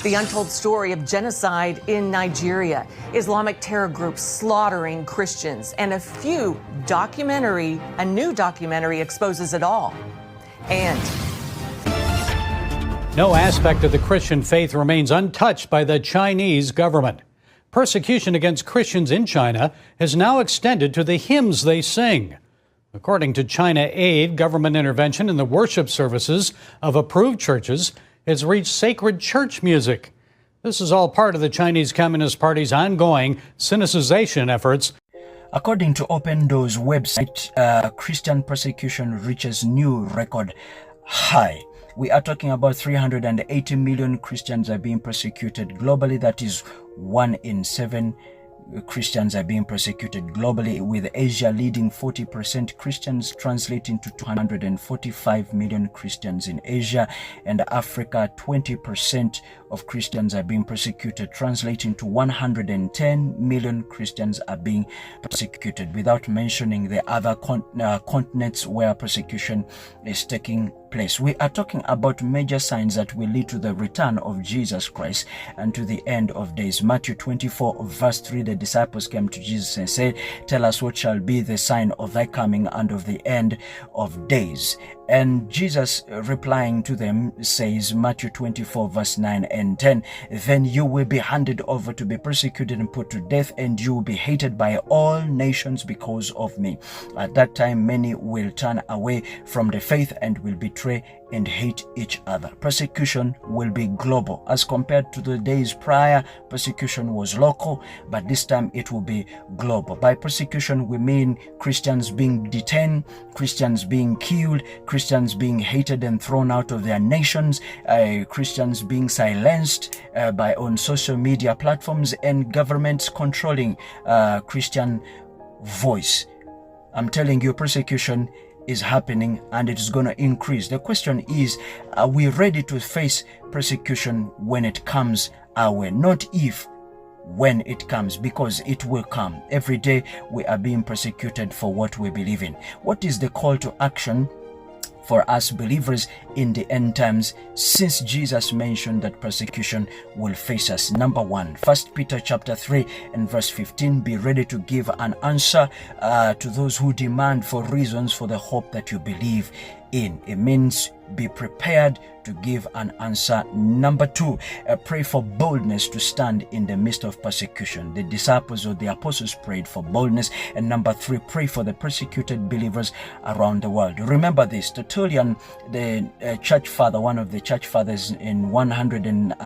The untold story of genocide in Nigeria, Islamic terror groups slaughtering Christians, and a new documentary exposes it all. And no aspect of the Christian faith remains untouched by the Chinese government. Persecution against Christians in China has now extended to the hymns they sing. According to China Aid, government intervention in the worship services of approved churches has reached sacred church music. This is all part of the Chinese Communist Party's ongoing sinicization efforts. According to Open Doors website, Christian persecution reaches new record high. We are talking about 380 million Christians are being persecuted globally. That is 1 in 7 Christians are being persecuted globally, with Asia leading 40% Christians, translating to 245 million Christians in Asia, and Africa 20% of Christians are being persecuted, translating to 110 million Christians are being persecuted, without mentioning the other continents where persecution is taking place. We are talking about major signs that will lead to the return of Jesus Christ and to the end of days. Matthew 24 verse 3, the disciples came to Jesus and said, "Tell us what shall be the sign of thy coming and of the end of days." And Jesus replying to them says, Matthew 24 verse 9 and 10, "Then you will be handed over to be persecuted and put to death, and you will be hated by all nations because of me. At that time many will turn away from the faith and will betray and hate each other." Persecution will be global. As compared to the days prior, persecution was local, but this time it will be global. By persecution, we mean Christians being detained, Christians being killed, Christians being hated and thrown out of their nations, Christians being silenced on social media platforms, and governments controlling Christian voice. I'm telling you, persecution is happening and it is going to increase. The question is, are we ready to face persecution when it comes our way? Not if, when it comes, because it will come. Every day we are being persecuted for what we believe in. What is the call to action for us believers in the end times, since Jesus mentioned that persecution will face us? Number one, 1 Peter chapter 3 and verse 15, be ready to give an answer to those who demand for reasons for the hope that you believe in. It means be prepared to give an answer. Number two, pray for boldness to stand in the midst of persecution. The disciples or the apostles prayed for boldness. And number three, pray for the persecuted believers around the world. Remember this, Tertullian, the church father, one of the church fathers in 100